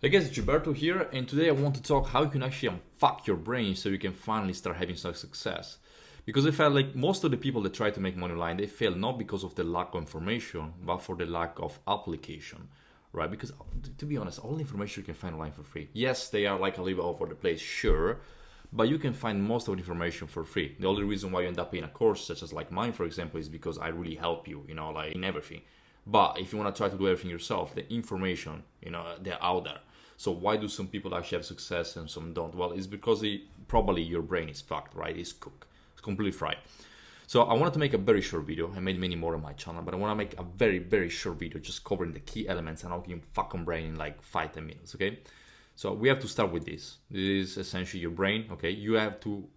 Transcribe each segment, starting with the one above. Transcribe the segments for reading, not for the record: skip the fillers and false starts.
Hey guys, Gilberto here, and today I want to talk how you can actually unfuck your brain so you can finally start having some success. Because I felt like most of the people that try to make money online, they fail not because of the lack of information, but for the lack of application, right? Because to be honest, all the information you can find online for free. Yes, they are like a little all over the place, sure, but you can find most of the information for free. The only reason why you end up in a course, such as like mine, for example, is because I really help you, like in everything. But if you want to try to do everything yourself, the information, they're out there. So why do some people actually have success and some don't? Well, it's because probably your brain is fucked, right? It's cooked. It's completely fried. So I wanted to make a very short video. I made many more on my channel, but I want to make a very, very short video just covering the key elements and how you can fuck on brain in like 5-10 minutes, okay? So we have to start with this. This is essentially your brain, okay? You have to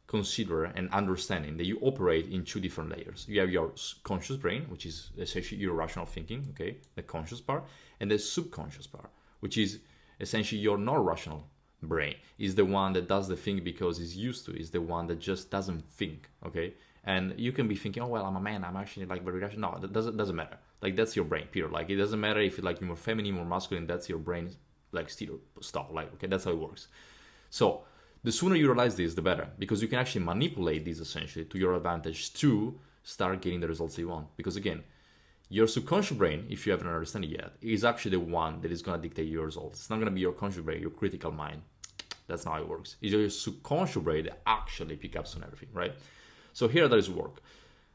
consider and understanding that you operate in two different layers. You have your conscious brain, which is essentially your rational thinking, okay? The conscious part, and the subconscious part, which is essentially your non-rational brain, is the one that does the thing because it's used to, is the one that just doesn't think, okay? And you can be thinking, oh well, I'm a man, I'm actually like very rational. No, that doesn't matter. Like that's your brain, period. Like it doesn't matter if you're more feminine, more masculine, that's your brain, like still stuff. Like, okay, that's how it works. So the sooner you realize this, the better, because you can actually manipulate this essentially to your advantage to start getting the results you want. Because again, your subconscious brain, if you haven't understood it yet, is actually the one that is going to dictate your results. It's not going to be your conscious brain, your critical mind. That's not how it works. It's your subconscious brain that actually picks up on everything, right? So here that is work.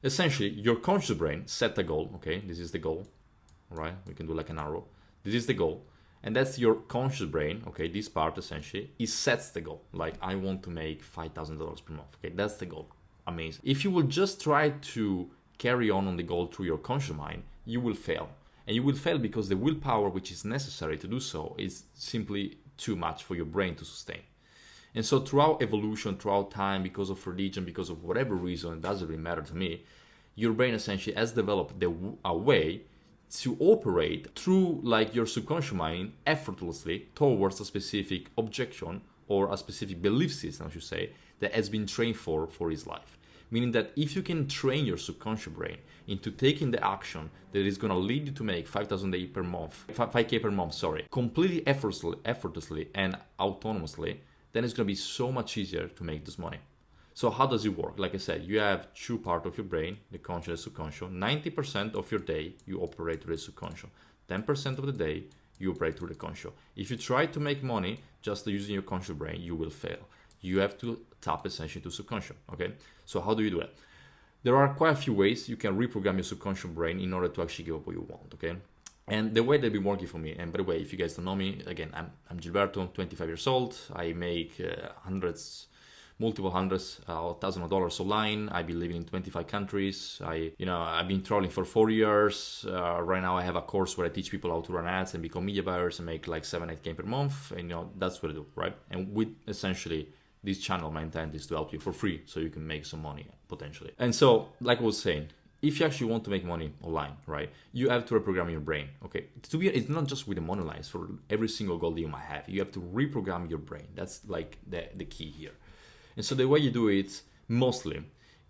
Essentially, your conscious brain set a goal. Okay, this is the goal, right? We can do like an arrow. This is the goal. And that's your conscious brain, okay? This part essentially, it sets the goal. Like, I want to make $5,000 per month. Okay, that's the goal. Amazing. If you will just try to carry on the goal through your conscious mind, you will fail. And you will fail because the willpower which is necessary to do so is simply too much for your brain to sustain. And so throughout evolution, throughout time, because of religion, because of whatever reason, it doesn't really matter to me, your brain essentially has developed a way to operate through like your subconscious mind effortlessly towards a specific objection or a specific belief system, I should say, that has been trained for his life. Meaning that if you can train your subconscious brain into taking the action that is going to lead you to make 5,000 per month, 5K per month, sorry, completely effortlessly and autonomously, then it's going to be so much easier to make this money. So how does it work? Like I said, you have two parts of your brain, the conscious and subconscious. 90% of your day, you operate through the subconscious. 10% of the day, you operate through the conscious. If you try to make money just using your conscious brain, you will fail. You have to tap essentially to subconscious, okay? So how do you do it? There are quite a few ways you can reprogram your subconscious brain in order to actually get what you want, okay? And the way they've been working for me, and by the way, if you guys don't know me, again, I'm Gilberto, 25 years old. I make multiple hundreds of thousands of dollars online. I've been living in 25 countries. I've been traveling for 4 years. Right now I have a course where I teach people how to run ads and become media buyers and make like 7-8K per month. And that's what I do, right? And with essentially this channel, my intent is to help you for free so you can make some money potentially. And so, like I was saying, if you actually want to make money online, right, you have to reprogram your brain, okay? It's not just with the money lines. For every single goal that you might have, you have to reprogram your brain. That's like the key here. And so the way you do it mostly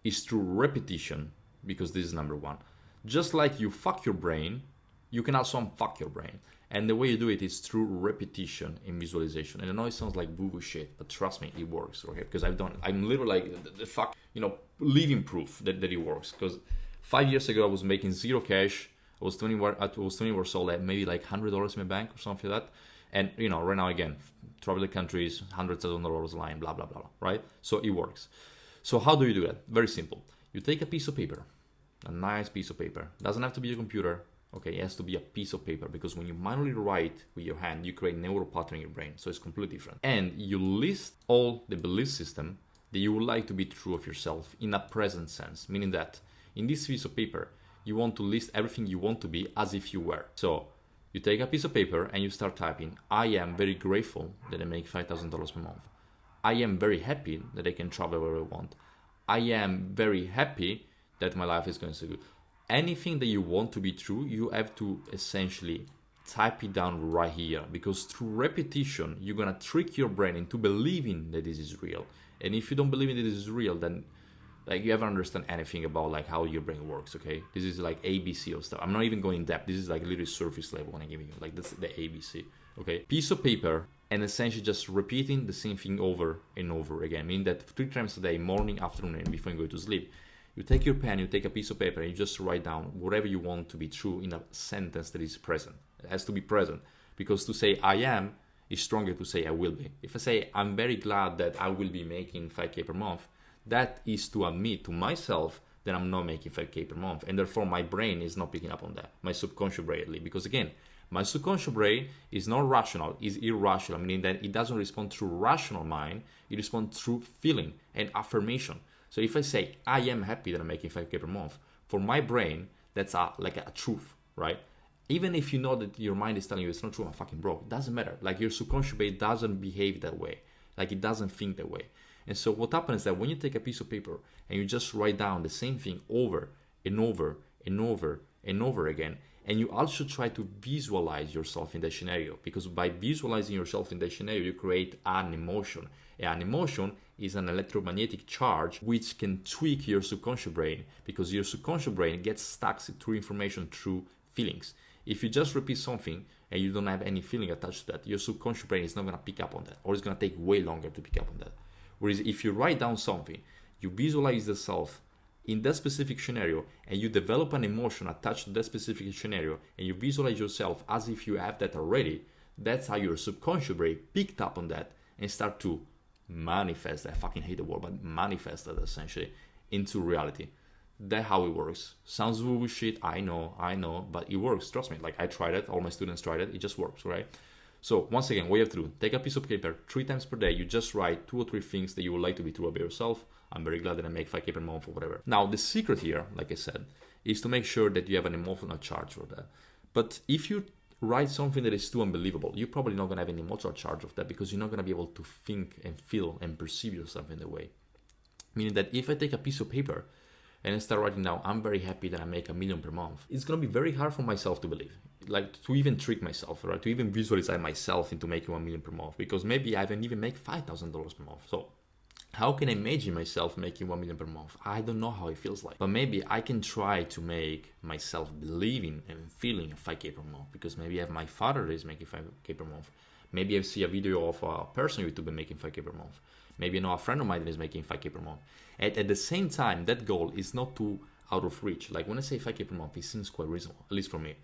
is through repetition, because this is number one. Just like you fuck your brain, you can also unfuck your brain. And the way you do it is through repetition and visualization. And I know it sounds like boo-boo shit, but trust me, it works, okay? Because I've done it. I'm literally like the fuck, living proof that it works. Because 5 years ago, I was making zero cash. I was 20 years old. I had maybe like $100 in my bank or something like that. And, right now, again, travel the countries, hundreds of dollars online, blah, blah, blah, right? So it works. So how do you do that? Very simple. You take a piece of paper, a nice piece of paper. Doesn't have to be a computer. Okay, it has to be a piece of paper, because when you manually write with your hand, you create neural pattern in your brain. So it's completely different. And you list all the belief system that you would like to be true of yourself in a present sense, meaning that in this piece of paper, you want to list everything you want to be as if you were. So you take a piece of paper and you start typing, I am very grateful that I make $5,000 per month. I am very happy that I can travel wherever I want. I am very happy that my life is going so good. Anything that you want to be true, you have to essentially type it down right here, because through repetition, you're going to trick your brain into believing that this is real. And if you don't believe that this is real, then Like, you ever understand anything about like how your brain works, okay? This is like ABC of stuff. I'm not even going in depth. This is like literally surface level when I'm giving you. Like, that's the ABC, okay? Piece of paper, and essentially just repeating the same thing over and over again. Meaning that 3 times a day, morning, afternoon, and before you go to sleep. You take your pen, you take a piece of paper, and you just write down whatever you want to be true in a sentence that is present. It has to be present. Because to say I am is stronger to say I will be. If I say I'm very glad that I will be making 5K per month, that is to admit to myself that I'm not making 5K per month. And therefore my brain is not picking up on that. My subconscious brain, because again, my subconscious brain is not rational, is irrational, meaning that it doesn't respond through rational mind, it responds through feeling and affirmation. So if I say I am happy that I'm making 5K per month, for my brain, that's like a truth, right? Even if you know that your mind is telling you it's not true, I'm fucking broke, it doesn't matter. Like, your subconscious brain doesn't behave that way. Like, it doesn't think that way. And so what happens is that when you take a piece of paper and you just write down the same thing over and over and over and over again, and you also try to visualize yourself in that scenario, because by visualizing yourself in that scenario, you create an emotion. And an emotion is an electromagnetic charge which can tweak your subconscious brain, because your subconscious brain gets stuck through information through feelings. If you just repeat something and you don't have any feeling attached to that, your subconscious brain is not going to pick up on that, or it's going to take way longer to pick up on that. Whereas if you write down something, you visualize yourself in that specific scenario, and you develop an emotion attached to that specific scenario, and you visualize yourself as if you have that already, that's how your subconscious brain picked up on that and start to manifest, I fucking hate the word, but manifest that essentially into reality. That's how it works. Sounds bullshit, I know, but it works, trust me. Like, I tried it, all my students tried it just works, right? So once again, what you have to do, take a piece of paper, 3 times per day, you just write 2 or 3 things that you would like to be true about yourself. I'm very glad that I make 5K per month or whatever. Now, the secret here, like I said, is to make sure that you have an emotional charge for that. But if you write something that is too unbelievable, you're probably not going to have an emotional charge of that, because you're not going to be able to think and feel and perceive yourself in the way. Meaning that if I take a piece of paper and I start writing down, I'm very happy that I make $1 million per month, it's going to be very hard for myself to believe. Like, to even trick myself, right? To even visualize myself into making $1 million per month, because maybe I haven't even make $5,000 per month. So how can I imagine myself making $1 million per month? I don't know how it feels like. But maybe I can try to make myself believing and feeling 5K per month, because maybe I have my father that is making 5K per month. Maybe I see a video of a person on YouTube making 5K per month. Maybe I know a friend of mine that is making 5K per month. At the same time, that goal is not too out of reach. Like, when I say 5K per month, it seems quite reasonable, at least for me.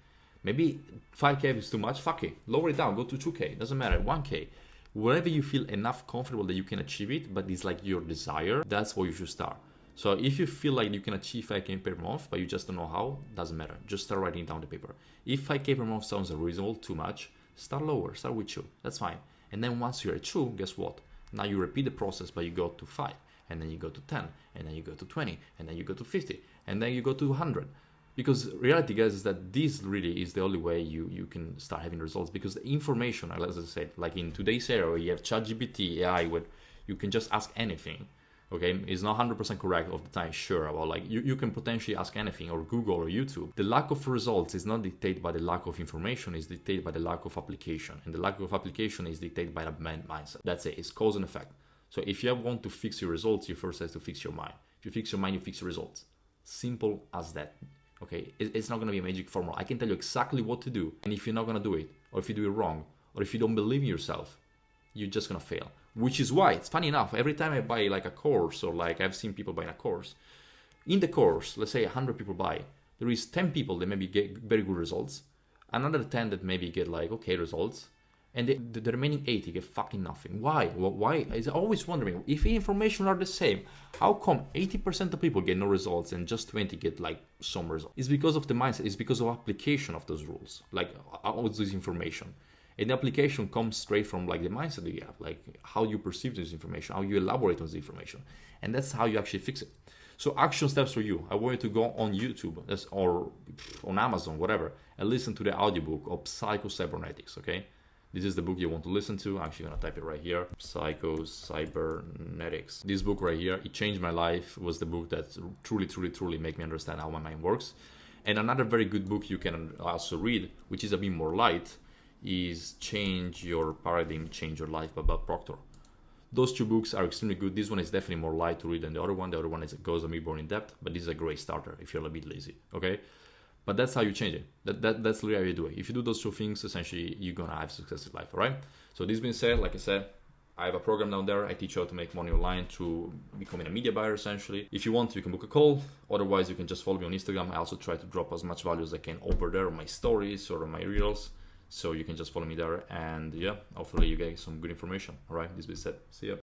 Maybe 5K is too much, fuck it, lower it down, go to 2K, doesn't matter, 1K. Wherever you feel enough comfortable that you can achieve it, but it's like your desire, that's where you should start. So if you feel like you can achieve 5K per month, but you just don't know how, doesn't matter, just start writing down the paper. If 5K per month sounds unreasonable, too much, start lower, start with 2, that's fine. And then once you're at 2, guess what? Now you repeat the process, but you go to 5, and then you go to 10, and then you go to 20, and then you go to 50, and then you go to 100. Because reality, guys, is that this really is the only way you can start having results. Because the information, as I said, like in today's era, where you have ChatGPT, AI, where you can just ask anything. Okay, it's not 100% correct all the time, sure. About like you can potentially ask anything, or Google or YouTube. The lack of results is not dictated by the lack of information, it's dictated by the lack of application. And the lack of application is dictated by the mindset. That's it, it's cause and effect. So if you want to fix your results, you first have to fix your mind. If you fix your mind, you fix your results. Simple as that. Okay, it's not going to be a magic formula. I can tell you exactly what to do, and if you're not going to do it, or if you do it wrong, or if you don't believe in yourself, you're just going to fail. Which is why, it's funny enough, every time I buy like a course, or like I've seen people buying a course, in the course, let's say 100 people buy, there is 10 people that maybe get very good results, another 10 that maybe get like okay results, and the remaining 80 get fucking nothing. Why? Why? I'm always wondering, if information are the same, how come 80% of people get no results and just 20 get like some results? It's because of the mindset, it's because of application of those rules, like all this information. And the application comes straight from like the mindset that you have, like how you perceive this information, how you elaborate on this information. And that's how you actually fix it. So action steps for you. I want you to go on YouTube or on Amazon, whatever, and listen to the audiobook of Psycho-Cybernetics, okay? This is the book you want to listen to. I'm actually going to type it right here. Psycho-Cybernetics. This book right here, it changed my life. It was the book that truly made me understand how my mind works. And another very good book you can also read, which is a bit more light, is Change Your Paradigm, Change Your Life by Bob Proctor. Those two books are extremely good. This one is definitely more light to read than the other one. The other one goes a bit more in depth, but this is a great starter if you're a bit lazy, okay? But that's how you change it. That's literally how you do it. If you do those two things, essentially, you're gonna have success in life, all right? So this being said, like I said, I have a program down there. I teach you how to make money online through becoming a media buyer, essentially. If you want, you can book a call. Otherwise, you can just follow me on Instagram. I also try to drop as much value as I can over there on my stories or on my reels. So you can just follow me there. And yeah, hopefully you get some good information. All right, this being said, see ya.